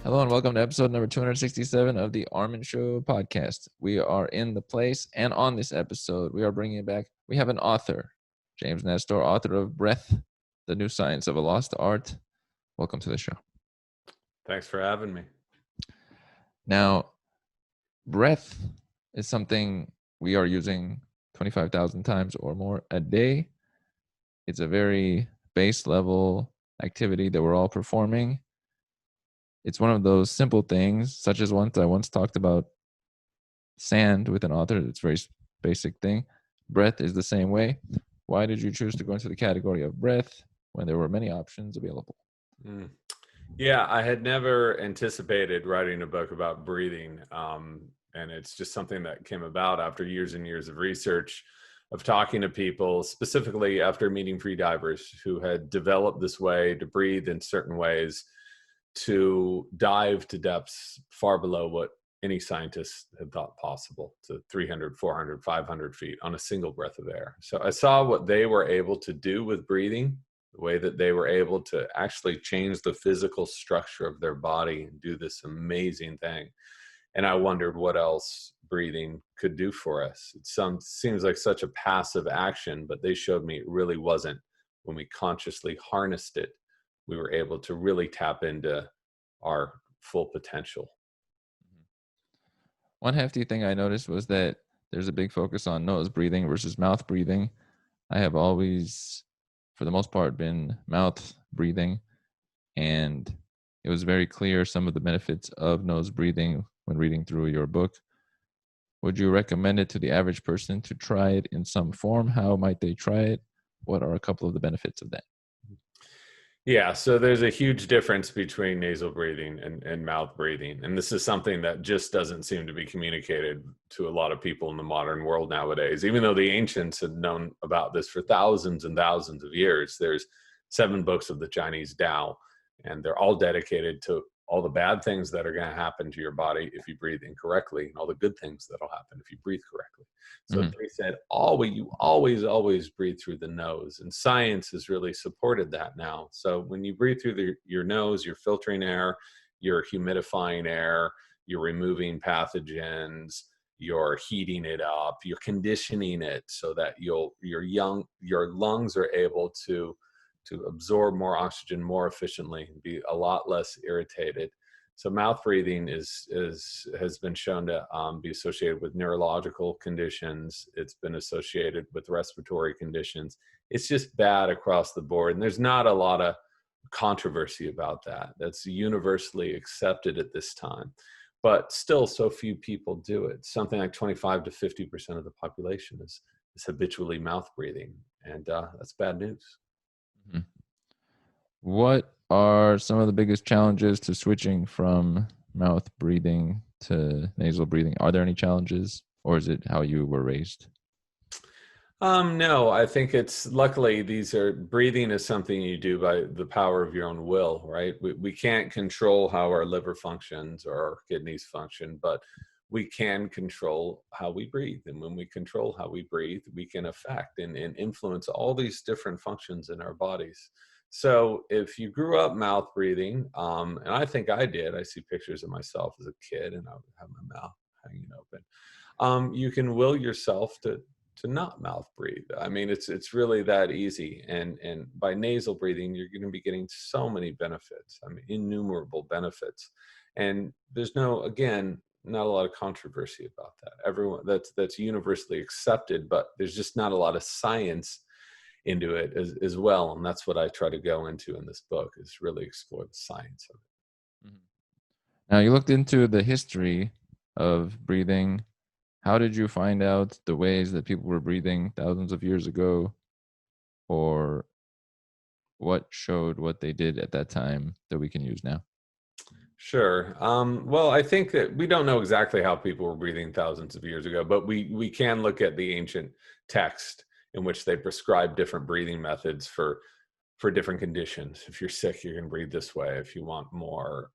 Hello and welcome to episode number 267 of the Armin Show podcast. We are in the place, and on this episode, we are bringing back, we have an author, James Nestor, author of Breath, The New Science of a Lost Art. Welcome to the show. Thanks for having me. Now, breath is something we are using 25,000 times or more a day. It's a very base level activity that we're all performing. It's one of those simple things, such as I once talked about sand with an author. It's a very basic thing. Breath is the same way. Why did you choose to go into the category of breath when there were many options available? Yeah, I had never anticipated writing a book about breathing. And it's just something that came about after years and years of research, of talking to people, specifically after meeting freedivers who had developed this way to breathe in certain ways, to dive to depths far below what any scientist had thought possible, to 300, 400, 500 feet on a single breath of air. So I saw what they were able to do with breathing, the way that they were able to actually change the physical structure of their body and do this amazing thing. And I wondered what else breathing could do for us. It seems like such a passive action, but they showed me it really wasn't. When we consciously harnessed it, we were able to really tap into our full potential. One hefty thing I noticed was that there's a big focus on nose breathing versus mouth breathing. I have always, for the most part, been mouth breathing, and it was very clear some of the benefits of nose breathing when reading through your book. Would you recommend it to the average person to try it in some form? How might they try it? What are a couple of the benefits of that? Yeah, so there's a huge difference between nasal breathing and mouth breathing. And this is something that just doesn't seem to be communicated to a lot of people in the modern world nowadays. Even though the ancients had known about this for thousands and thousands of years, there's 7 books of the Chinese Tao, and they're all dedicated to all the bad things that are going to happen to your body if you breathe incorrectly, and all the good things that'll happen if you breathe correctly. So they said, you always breathe through the nose. And science has really supported that now. So when you breathe through your nose, you're filtering air, you're humidifying air, you're removing pathogens, you're heating it up, you're conditioning it so that your lungs are able to absorb more oxygen more efficiently and be a lot less irritated. So mouth breathing has been shown to be associated with neurological conditions. It's been associated with respiratory conditions. It's just bad across the board. And there's not a lot of controversy about that. That's universally accepted at this time. But still, so few people do it. Something like 25 to 50% of the population is habitually mouth breathing. And that's bad news. What are some of the biggest challenges to switching from mouth breathing to nasal breathing? Are there any challenges, or is it how you were raised? No, I think luckily breathing is something you do by the power of your own will, right? We can't control how our liver functions or our kidneys function, but we can control how we breathe. And when we control how we breathe, we can affect and influence all these different functions in our bodies. So if you grew up mouth breathing, and I think I did, I see pictures of myself as a kid and I would have my mouth hanging open. You can will yourself to not mouth breathe. I mean, it's really that easy. And by nasal breathing, you're going to be getting so many benefits. I mean, innumerable benefits. And there's not a lot of controversy about that. Everyone that's universally accepted, but there's just not a lot of science into it as well. And that's what I try to go into in this book, is really explore the science of it. Now, you looked into the history of breathing. How did you find out the ways that people were breathing thousands of years ago, or what showed what they did at that time that we can use now? Sure. Well, I think that we don't know exactly how people were breathing thousands of years ago, but we can look at the ancient text in which they prescribe different breathing methods for different conditions. If you're sick, you're going to breathe this way. If you want more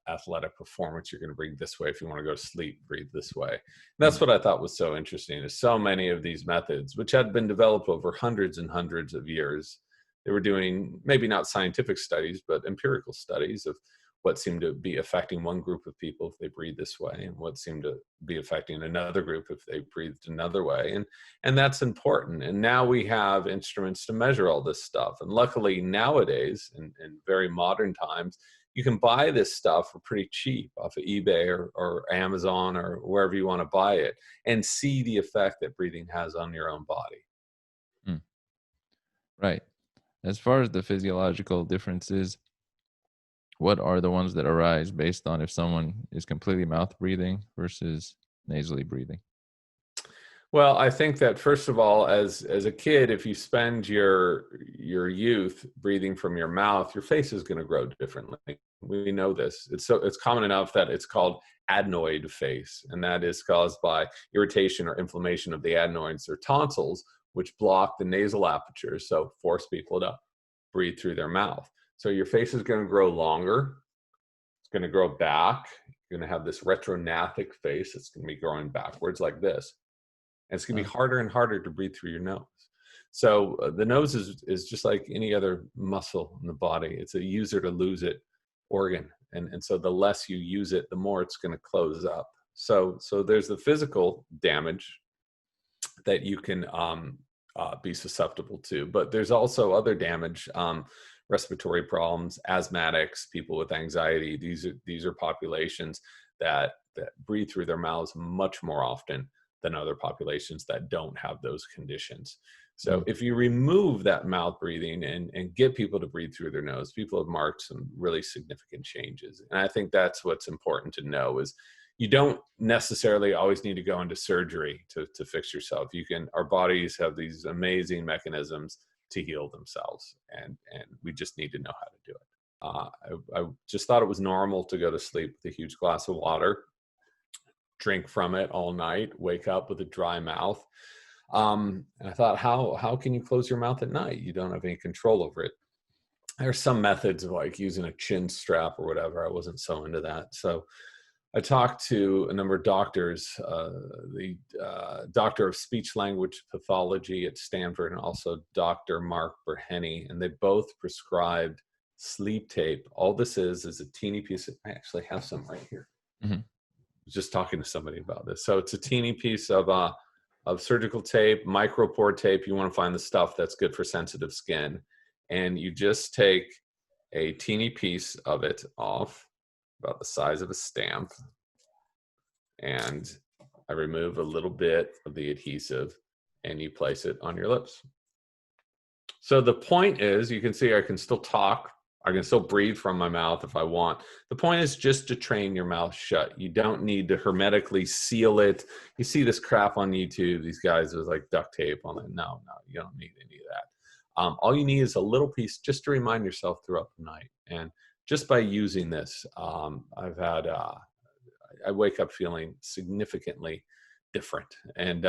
athletic performance, you're going to breathe this way. If you want to go to sleep, breathe this way. And that's what I thought was so interesting, is so many of these methods, which had been developed over hundreds and hundreds of years, they were doing maybe not scientific studies, but empirical studies of what seemed to be affecting one group of people if they breathe this way, and what seemed to be affecting another group if they breathed another way. And that's important. And now we have instruments to measure all this stuff. And luckily nowadays, in very modern times, you can buy this stuff for pretty cheap off of eBay or Amazon or wherever you want to buy it, and see the effect that breathing has on your own body. Mm. Right. As far as the physiological differences, what are the ones that arise based on if someone is completely mouth breathing versus nasally breathing? Well, I think that first of all, as a kid, if you spend your youth breathing from your mouth, your face is going to grow differently. We know this. It's common enough that it's called adenoid face, and that is caused by irritation or inflammation of the adenoids or tonsils, which block the nasal aperture, so force people to breathe through their mouth. So your face is going to grow longer. It's going to grow back. You're going to have this retrognathic face. It's going to be growing backwards like this. And it's going to be harder and harder to breathe through your nose. So the nose is just like any other muscle in the body. It's a use it or lose it organ. And so the less you use it, the more it's going to close up. So there's the physical damage that you can be susceptible to. But there's also other damage, respiratory problems, asthmatics, people with anxiety. These are populations that breathe through their mouths much more often than other populations that don't have those conditions. So if you remove that mouth breathing and get people to breathe through their nose, people have marked some really significant changes. And I think that's what's important to know is you don't necessarily always need to go into surgery to fix yourself. Our bodies have these amazing mechanisms to heal themselves, and we just need to know how to do it. I just thought it was normal to go to sleep with a huge glass of water, drink from it all night, wake up with a dry mouth. And I thought, how can you close your mouth at night? You don't have any control over it. There's some methods of like using a chin strap or whatever. I wasn't so into that. So I talked to a number of doctors, the doctor of speech language pathology at Stanford, and also Dr. Mark Burhenny, and they both prescribed sleep tape. All this is a teeny piece. I actually have some right here. Mm-hmm. Just talking to somebody about this. So it's a teeny piece of surgical tape, micropore tape. You want to find the stuff that's good for sensitive skin. And you just take a teeny piece of it off, about the size of a stamp. And I remove a little bit of the adhesive and you place it on your lips. So the point is, you can see I can still talk. I can still breathe from my mouth if I want. The point is just to train your mouth shut. You don't need to hermetically seal it. You see this crap on YouTube, these guys with like duct tape on it. No, you don't need any of that. All you need is a little piece just to remind yourself throughout the night. And just by using this, I wake up feeling significantly different. And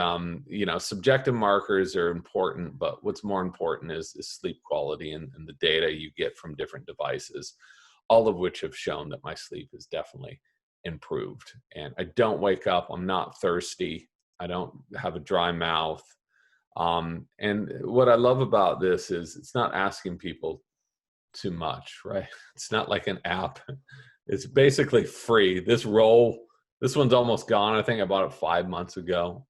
subjective markers are important, but what's more important is sleep quality and the data you get from different devices, all of which have shown that my sleep is definitely improved. And I don't wake up, I'm not thirsty, I don't have a dry mouth. And what I love about this is it's not asking people too much, right? It's not like an app. It's basically free. This one's almost gone. I think I bought it 5 months ago,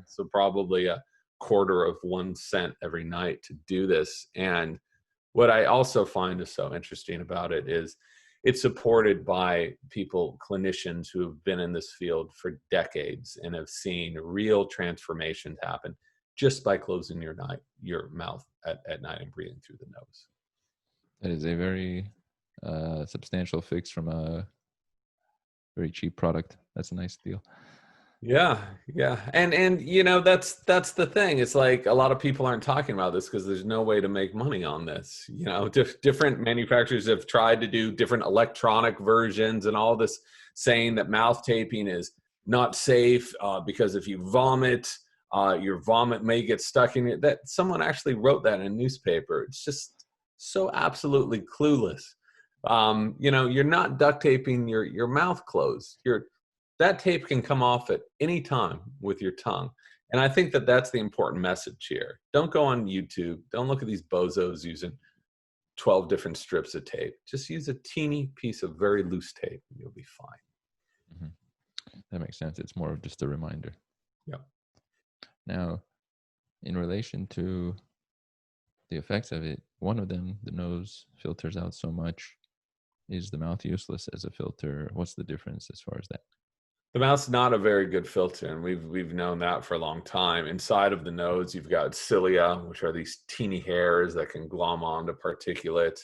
so probably a quarter of 1 cent every night to do this. And what I also find is so interesting about it is it's supported by clinicians who have been in this field for decades and have seen real transformations happen just by closing your mouth at night and breathing through the nose. That is a very substantial fix from a very cheap product. That's a nice deal. Yeah. And that's the thing. It's like a lot of people aren't talking about this because there's no way to make money on this. Different manufacturers have tried to do different electronic versions and all this, saying that mouth taping is not safe because if you vomit, your vomit may get stuck in it. That someone actually wrote that in a newspaper. It's just so absolutely clueless. You're not duct taping your mouth closed. That tape can come off at any time with your tongue. And I think that that's the important message here. Don't go on YouTube. Don't look at these bozos using 12 different strips of tape. Just use a teeny piece of very loose tape and you'll be fine. That makes sense. It's more of just a reminder. Yeah. Now, in relation to the effects of it, one of them, the nose filters out so much. Is the mouth useless as a filter? What's the difference as far as that? The mouth's not a very good filter, and we've known that for a long time. Inside of the nose, you've got cilia, which are these teeny hairs that can glom onto particulates.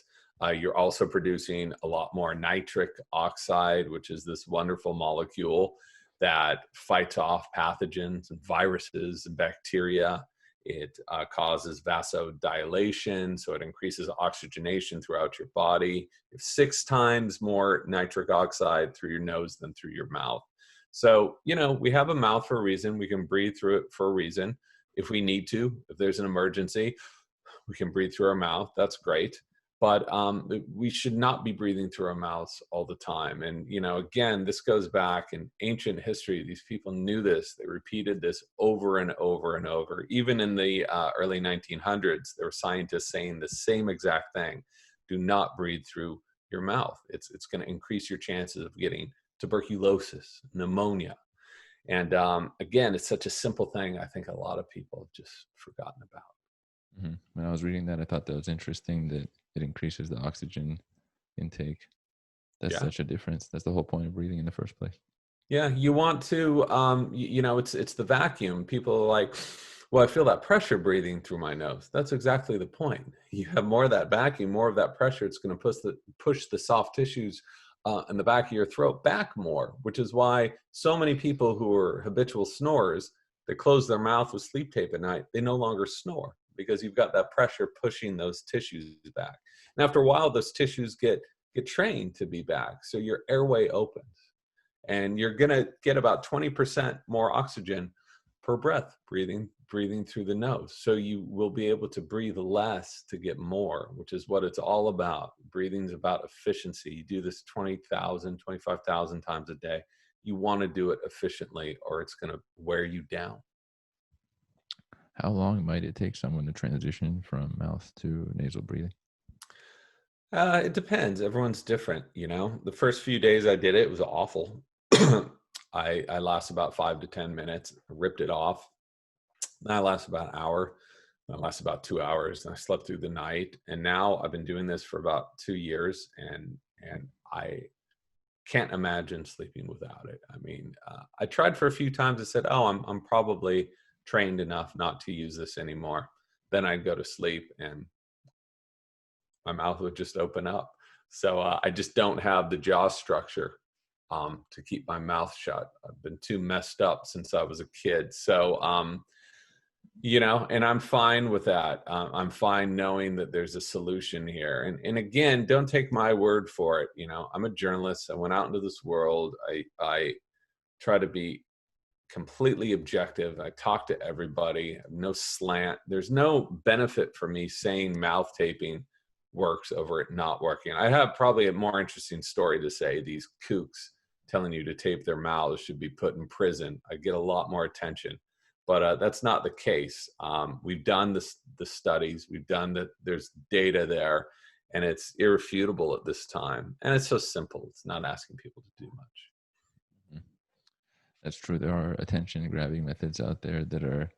You're also producing a lot more nitric oxide, which is this wonderful molecule that fights off pathogens and viruses and bacteria. It causes vasodilation, so it increases oxygenation throughout your body. You have 6 times more nitric oxide through your nose than through your mouth. So, we have a mouth for a reason. We can breathe through it for a reason. If we need to, if there's an emergency, we can breathe through our mouth. That's great. But we should not be breathing through our mouths all the time. And, again, this goes back in ancient history. These people knew this. They repeated this over and over and over. Even in the early 1900s, there were scientists saying the same exact thing. Do not breathe through your mouth. It's going to increase your chances of getting tuberculosis, pneumonia. And again, it's such a simple thing. I think a lot of people have just forgotten about. When I was reading that, I thought that was interesting that it increases the oxygen intake. That's such a difference. That's the whole point of breathing in the first place. Yeah, you want to, it's the vacuum. People are like, well, I feel that pressure breathing through my nose. That's exactly the point. You have more of that vacuum, more of that pressure. It's going to push the soft tissues in the back of your throat back more, which is why so many people who are habitual snorers that close their mouth with sleep tape at night, they no longer snore because you've got that pressure pushing those tissues back. And after a while, those tissues get trained to be back. So your airway opens and you're going to get about 20% more oxygen per breath breathing through the nose. So you will be able to breathe less to get more, which is what it's all about. Breathing is about efficiency. You do this 20,000, 25,000 times a day. You want to do it efficiently or it's going to wear you down. How long might it take someone to transition from mouth to nasal breathing? It depends. Everyone's different. The first few days I did it, it was awful. I last about 5 to 10 minutes. I ripped it off. Then I last about an hour. I last about 2 hours. And I slept through the night. And now I've been doing this for about 2 years, and I can't imagine sleeping without it. I mean, I tried for a few times. I said, "Oh, I'm probably trained enough not to use this anymore." Then I'd go to sleep and my mouth would just open up. So I just don't have the jaw structure to keep my mouth shut. I've been too messed up since I was a kid. So, and I'm fine with that. I'm fine knowing that there's a solution here. And again, don't take my word for it. I'm a journalist. I went out into this world. I try to be completely objective. I talk to everybody, no slant. There's no benefit for me saying mouth taping works over it not working. I have probably a more interesting story to say. These kooks telling you to tape their mouths should be put in prison. I get a lot more attention, but that's not the case. We've done the studies. We've done that. There's data there, and it's irrefutable at this time. And it's so simple. It's not asking people to do much. That's true. There are attention grabbing methods out there that are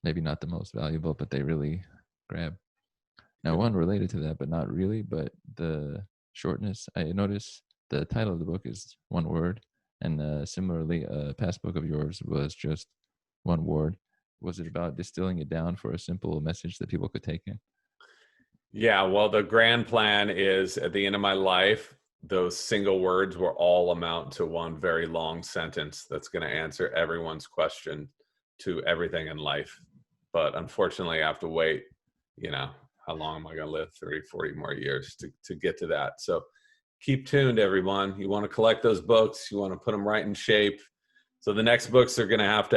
maybe not the most valuable, but they really grab. Now, one related to that, but not really, but the shortness. I noticed the title of the book is one word, and similarly, a past book of yours was just one word. Was it about distilling it down for a simple message that people could take in? Yeah, well, the grand plan is at the end of my life, those single words will all amount to one very long sentence that's going to answer everyone's question to everything in life. But unfortunately, I have to wait, how long am I going to live? 30, 40 more years to get to that. So keep tuned, everyone. You want to collect those books. You want to put them right in shape. So the next books are going to have,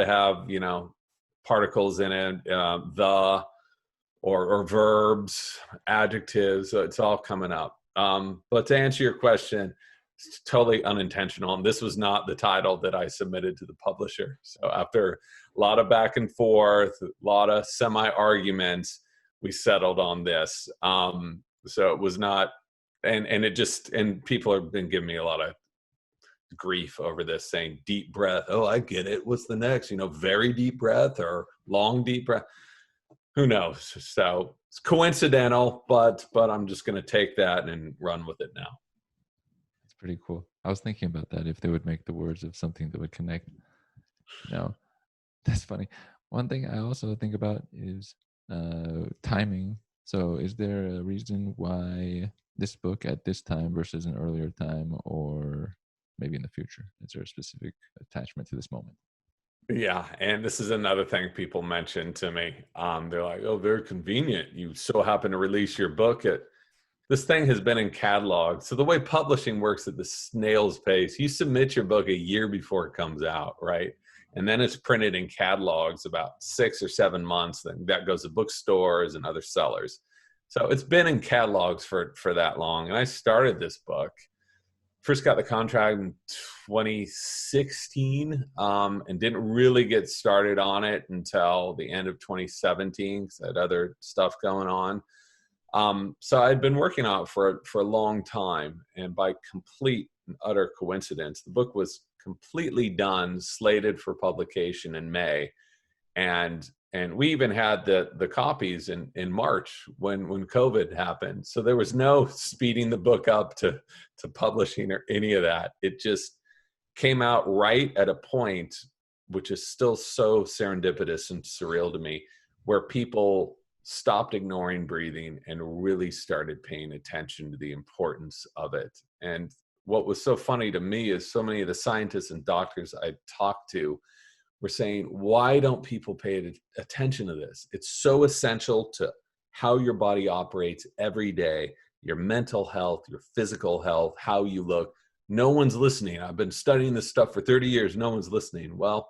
particles in it, the, or verbs, adjectives. So it's all coming up. But to answer your question, it's totally unintentional. And this was not the title that I submitted to the publisher. So after a lot of back and forth, a lot of semi-arguments, we settled on this. So it was not, and it just, and people have been giving me a lot of grief over this, saying deep breath. Oh, I get it. What's the next? Very deep breath or long deep breath. Who knows? So it's coincidental, but I'm just going to take that and run with it now. It's pretty cool. I was thinking about that, if they would make the words of something that would connect. No, that's funny. One thing I also think about is timing. So is there a reason why this book at this time versus an earlier time, or maybe in the future? Is there a specific attachment to this moment? Yeah, and this is another thing people mention to me. They're like, "Oh, very convenient. You so happen to release your book at this thing has been in catalog." So the way publishing works at the snail's pace, you submit your book a year before it comes out, right? And then it's printed in catalogs about 6 or 7 months. Then that goes to bookstores and other sellers. So it's been in catalogs for that long. And I started this book, first got the contract in 2016, and didn't really get started on it until the end of 2017 because I had other stuff going on. So I'd been working on it for a long time, and by complete and utter coincidence, the book was completely done, slated for publication in May, and we even had the copies in March when COVID happened. So there was no speeding the book up to publishing or any of that. It just came out right at a point, which is still so serendipitous and surreal to me, where people stopped ignoring breathing and really started paying attention to the importance of it. And what was so funny to me is so many of the scientists and doctors I talked to were saying, why don't people pay attention to this? It's so essential to how your body operates every day, your mental health, your physical health, how you look. No one's listening. I've been studying this stuff for 30 years. No one's listening. Well,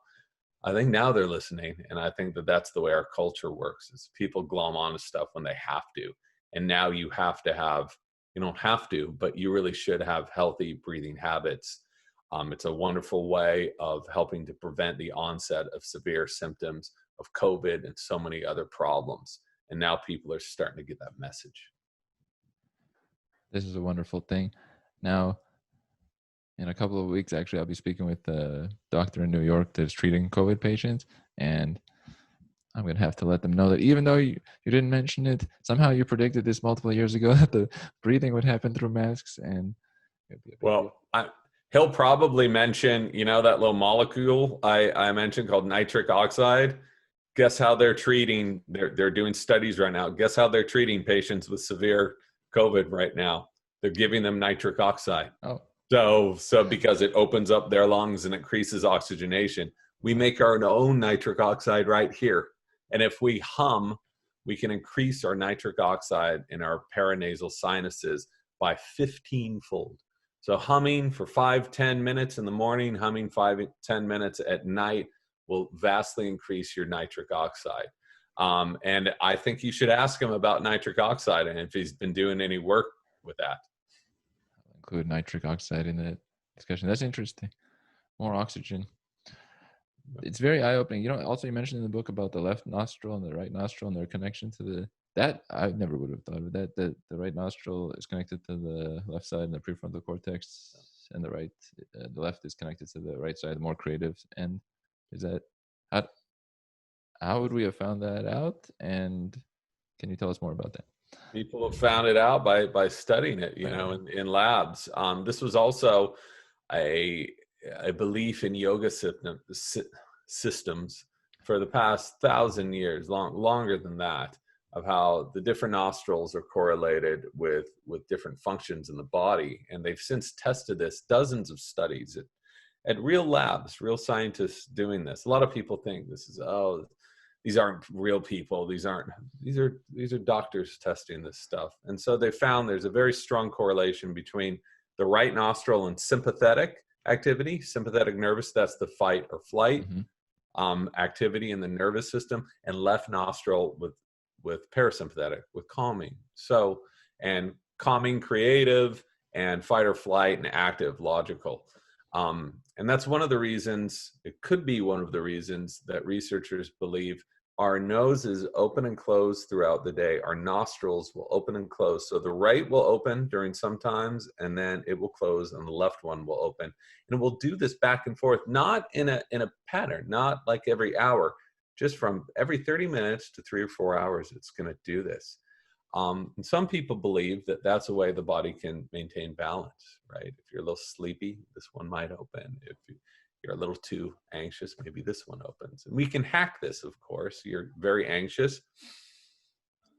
I think now they're listening. And I think that that's the way our culture works, is people glom onto stuff when they have to. And now you have to have, you don't have to, but you really should have healthy breathing habits. It's a wonderful way of helping to prevent the onset of severe symptoms of COVID and so many other problems. And now people are starting to get that message. This is a wonderful thing. Now, in a couple of weeks, actually, I'll be speaking with a doctor in New York that's treating COVID patients, and I'm going to have to let them know that even though you didn't mention it, somehow you predicted this multiple years ago that the breathing would happen through masks, and it'd be a big deal. Well, he'll probably mention, that little molecule I mentioned called nitric oxide. Guess how they're treating, they're doing studies right now. Guess how they're treating patients with severe COVID right now? They're giving them nitric oxide. Oh, So because it opens up their lungs and increases oxygenation, we make our own nitric oxide right here. And if we hum, we can increase our nitric oxide in our paranasal sinuses by 15-fold. So humming for 5-10 minutes in the morning, humming 5-10 minutes at night will vastly increase your nitric oxide. And I think you should ask him about nitric oxide and if he's been doing any work with that. I'll include nitric oxide in that discussion. That's interesting. More oxygen. It's very eye-opening. Also you mentioned in the book about the left nostril and the right nostril and their connection to that I never would have thought of that. The right nostril is connected to the left side and the prefrontal cortex, and the left is connected to the right side, the more creative end. Is that how would we have found that out? And can you tell us more about that? People have found it out by studying it, in labs. This was also a belief in yoga systems for the past 1,000 years, longer than that, of how the different nostrils are correlated with different functions in the body. And they've since tested this, dozens of studies at real labs, real scientists doing this. A lot of people think this is, these aren't real people. These are doctors testing this stuff. And so they found there's a very strong correlation between the right nostril and sympathetic activity, sympathetic nervous, that's the fight or flight activity in the nervous system, and left nostril with parasympathetic, with calming. So, and calming, creative, and fight or flight, and active, logical. And that's one of the reasons, it could be one of the reasons that researchers believe our noses open and close throughout the day. Our nostrils will open and close. So the right will open during some times, and then it will close, and the left one will open. And we'll do this back and forth, not in a pattern, not like every hour, just from every 30 minutes to 3 or 4 hours, it's going to do this. And some people believe that that's a way the body can maintain balance, right? If you're a little sleepy, this one might open. If you're a little too anxious, maybe this one opens. And we can hack this, of course. You're very anxious,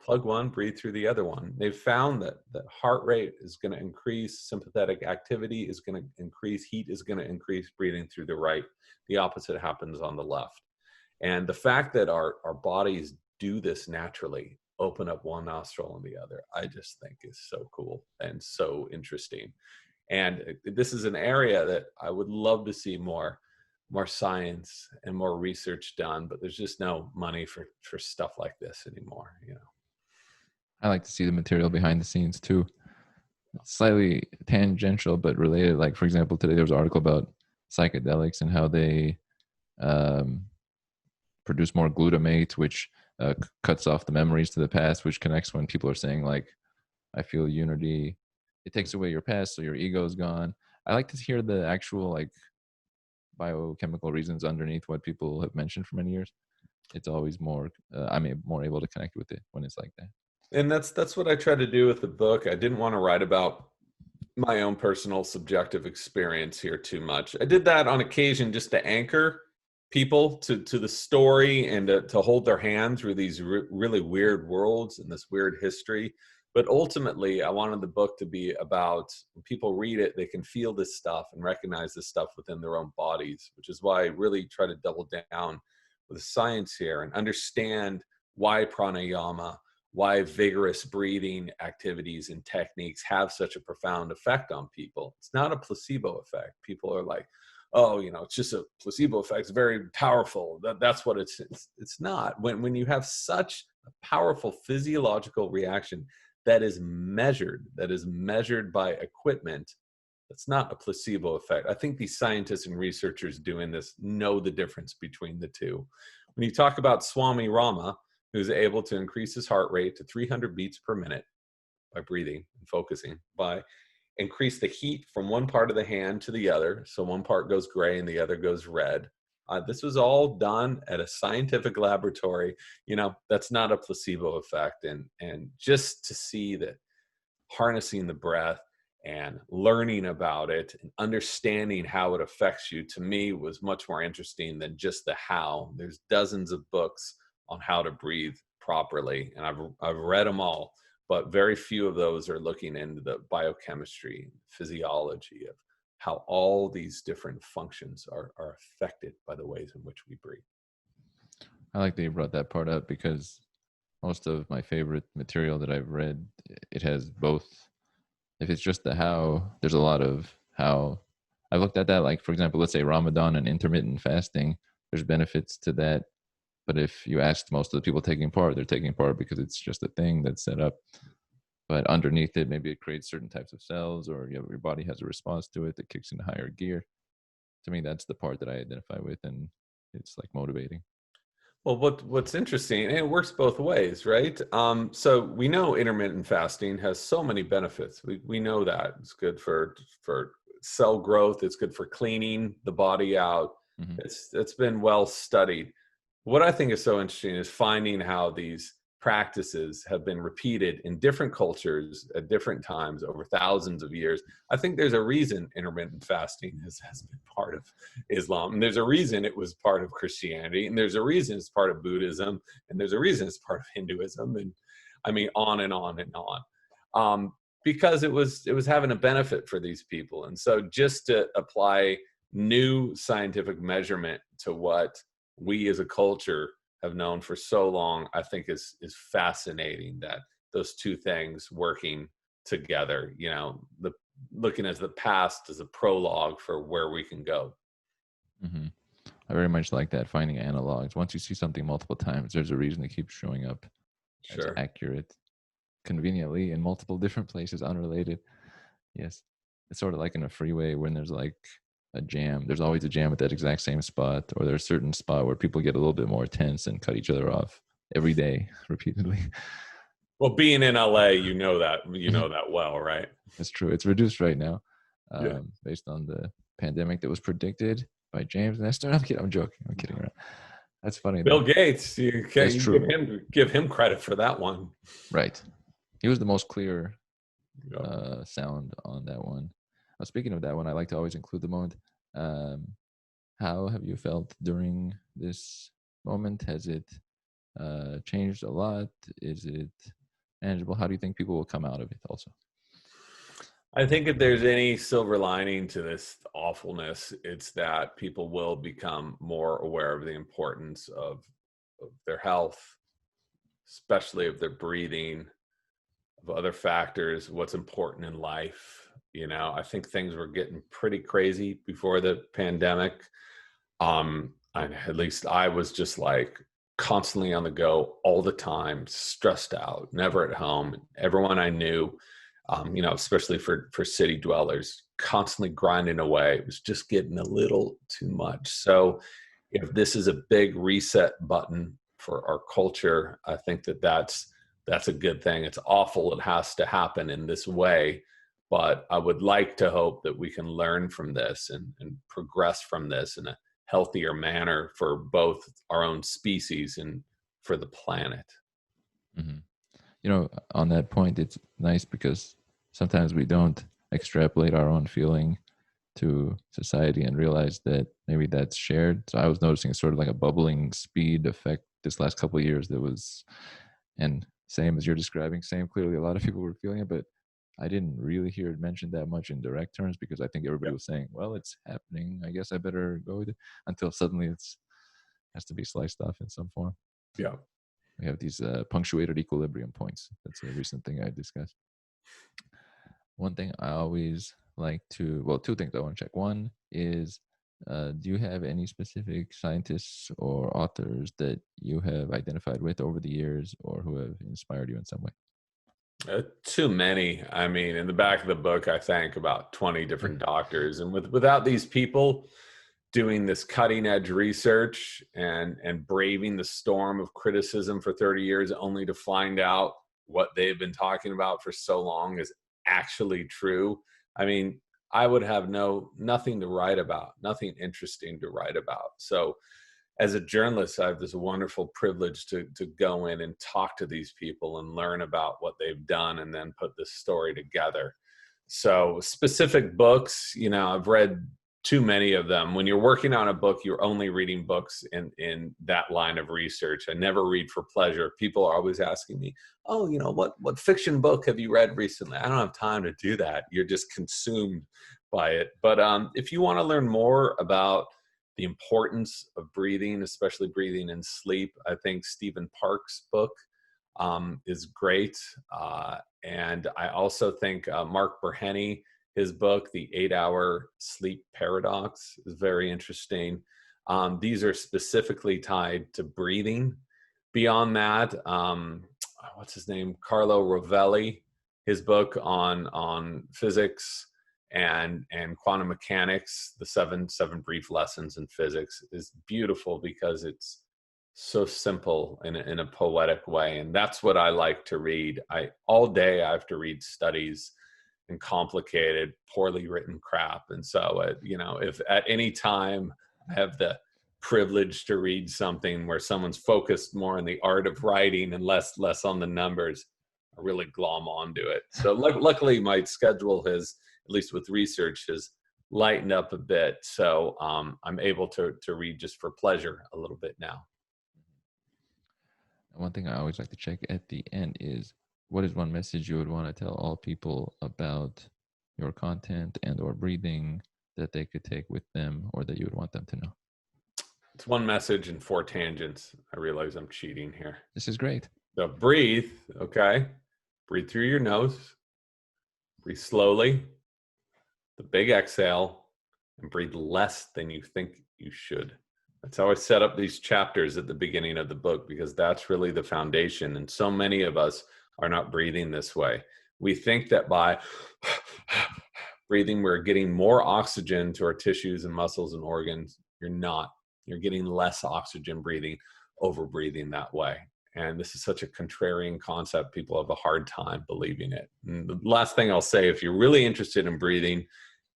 plug one, breathe through the other one. They've found that heart rate is going to increase, sympathetic activity is going to increase, heat is going to increase, breathing through the right. The opposite happens on the left. And the fact that our bodies do this naturally, open up one nostril and the other, I just think is so cool and so interesting. And this is an area that I would love to see more science and more research done, but there's just no money for stuff like this anymore, you know. I like to see the material behind the scenes too. Slightly tangential, but related. Like, for example, today there was an article about psychedelics and how they produce more glutamate, which cuts off the memories to the past, which connects when people are saying, like, I feel unity. It takes away your past, so your ego is gone. I like to hear the actual, like, biochemical reasons underneath what people have mentioned for many years. It's always more, I'm more able to connect with it when it's like that. And that's what I tried to do with the book. I didn't want to write about my own personal subjective experience here too much. I did that on occasion just to anchor people to the story and to hold their hand through these really weird worlds and this weird history. But ultimately, I wanted the book to be about, when people read it, they can feel this stuff and recognize this stuff within their own bodies, which is why I really try to double down with the science here and understand why pranayama, why vigorous breathing activities and techniques have such a profound effect on people. It's not a placebo effect. People are like, oh, you know, it's just a placebo effect. It's very powerful. That's what it's not. When you have such a powerful physiological reaction that is measured by equipment, that's not a placebo effect. I think these scientists and researchers doing this know the difference between the two. When you talk about Swami Rama, who's able to increase his heart rate to 300 beats per minute by breathing and focusing, by increase the heat from one part of the hand to the other, so one part goes gray and the other goes red. This was all done at a scientific laboratory. You know, that's not a placebo effect. And just to see that harnessing the breath and learning about it and understanding how it affects you, to me, was much more interesting than just the how. There's dozens of books on how to breathe properly, and I've read them all, but very few of those are looking into the biochemistry, physiology of how all these different functions are affected by the ways in which we breathe. I like that you brought that part up, because most of my favorite material that I've read, it has both. If it's just the how, there's a lot of how. I looked at that, like, for example, let's say Ramadan and intermittent fasting, there's benefits to that. But if you asked most of the people taking part, they're taking part because it's just a thing that's set up. But underneath it, maybe it creates certain types of cells, or your body has a response to it that kicks into higher gear. To me, that's the part that I identify with, and it's like motivating. Well, what's interesting, and it works both ways, right? So we know intermittent fasting has so many benefits. We know that it's good for cell growth. It's good for cleaning the body out. Mm-hmm. It's been well studied. What I think is so interesting is finding how these practices have been repeated in different cultures at different times over thousands of years. I think there's a reason intermittent fasting has been part of Islam, and there's a reason it was part of Christianity, and there's a reason it's part of Buddhism, and there's a reason it's part of Hinduism, and I mean on and on and on. Because it was having a benefit for these people. And so just to apply new scientific measurement to what we as a culture have known for so long, I think is fascinating, that those two things working together, you know, looking at the past as a prologue for where we can go. Mm-hmm. I very much like that, finding analogs. Once you see something multiple times, there's a reason it keeps showing up as Sure. accurate, conveniently in multiple different places, unrelated. Yes. It's sort of like in a freeway when there's like a jam. There's always a jam at that exact same spot, or there's a certain spot where people get a little bit more tense and cut each other off every day repeatedly. Well, being in LA, you know that well, right? That's true. It's reduced right now, Yeah. based on the pandemic that was predicted by James Nestor. I'm kidding. I'm joking. I'm kidding around. That's funny Bill though. Gates, That's you true. give him credit for that one. Right. He was the most clear Yeah. sound on that one. Speaking of that one, I like to always include the moment. Um, how have you felt during this moment? Has it changed a lot? Is it manageable? How do you think people will come out of it also? I think if there's any silver lining to this awfulness, it's that people will become more aware of the importance of their health, especially of their breathing, of other factors, what's important in life. I think things were getting pretty crazy before the pandemic. At least I was just like constantly on the go all the time, stressed out, never at home. Everyone I knew, especially for city dwellers, constantly grinding away. It was just getting a little too much. So if this is a big reset button for our culture, I think that's a good thing. It's awful it has to happen in this way, but I would like to hope that we can learn from this and progress from this in a healthier manner for both our own species and for the planet. Mm-hmm. On that point, it's nice because sometimes we don't extrapolate our own feeling to society and realize that maybe that's shared. So I was noticing sort of like a bubbling speed effect this last couple of years that was, and same as you're describing, same clearly a lot of people were feeling it, but I didn't really hear it mentioned that much in direct terms because I think everybody Yeah. was saying, well, it's happening. I guess I better go with it, until suddenly it's has to be sliced off in some form. Yeah. We have these punctuated equilibrium points. That's a recent thing I discussed. One thing I always like to, well, two things I want to check. One is, do you have any specific scientists or authors that you have identified with over the years or who have inspired you in some way? Too many. I mean, in the back of the book, I thank about 20 Yeah. different doctors, and without these people doing this cutting edge research and braving the storm of criticism for 30 years, only to find out what they've been talking about for so long is actually true. I mean, I would have nothing to write about, nothing interesting to write about. So as a journalist, I have this wonderful privilege to go in and talk to these people and learn about what they've done and then put this story together. So specific books, I've read too many of them. When you're working on a book, you're only reading books in that line of research. I never read for pleasure. People are always asking me, oh, what fiction book have you read recently? I don't have time to do that. You're just consumed by it. But if you want to learn more about the importance of breathing, especially breathing in sleep, I think Stephen Park's book is great. And I also think Mark Burhenne, his book, The 8-Hour Sleep Paradox, is very interesting. These are specifically tied to breathing. Beyond that, what's his name? Carlo Rovelli, his book on physics and quantum mechanics, the seven brief lessons in physics, is beautiful because it's so simple in a poetic way. And that's what I like to read. All day I have to read studies and complicated, poorly written crap. And so, if at any time I have the privilege to read something where someone's focused more on the art of writing and less on the numbers, I really glom onto it. So luckily my schedule has, at least with research, has lightened up a bit. So I'm able to read just for pleasure a little bit now. One thing I always like to check at the end is, what is one message you would want to tell all people about your content and or breathing that they could take with them or that you would want them to know? It's one message and 4 tangents. I realize I'm cheating here. This is great. So breathe, okay? Breathe through your nose. Breathe slowly. The big exhale, and breathe less than you think you should. That's how I set up these chapters at the beginning of the book, because that's really the foundation. And so many of us are not breathing this way. We think that by breathing, we're getting more oxygen to our tissues and muscles and organs. You're not. You're getting less oxygen breathing, over breathing that way. And this is such a contrarian concept. People have a hard time believing it. And the last thing I'll say, if you're really interested in breathing,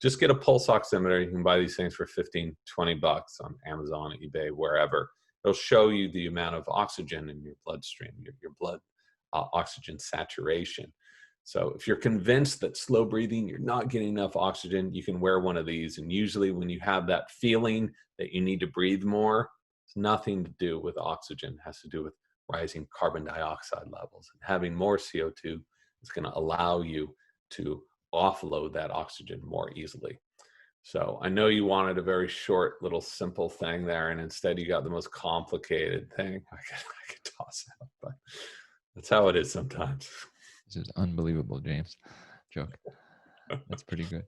just get a pulse oximeter. You can buy these things for 15, 20 bucks on Amazon, eBay, wherever. It'll show you the amount of oxygen in your bloodstream, your blood oxygen saturation. So if you're convinced that slow breathing, you're not getting enough oxygen, you can wear one of these. And usually when you have that feeling that you need to breathe more, it's nothing to do with oxygen. It has to do with rising carbon dioxide levels. And having more CO2 is going to allow you to offload that oxygen more easily. So I know you wanted a very short, little, simple thing there, and instead you got the most complicated thing I could toss out, but that's how it is sometimes. This is unbelievable, James. Joke. That's pretty good.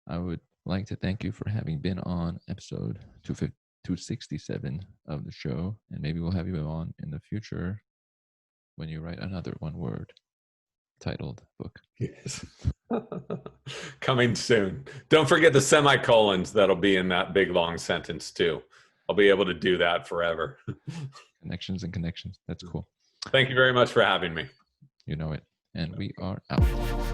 I would like to thank you for having been on episode 267 of the show, and maybe we'll have you on in the future when you write another one-word titled book. Yes. Coming soon. Don't forget the semicolons that'll be in that big long sentence too. I'll be able to do that forever. Connections and connections. That's cool. Thank you very much for having me. You know it. And we are out.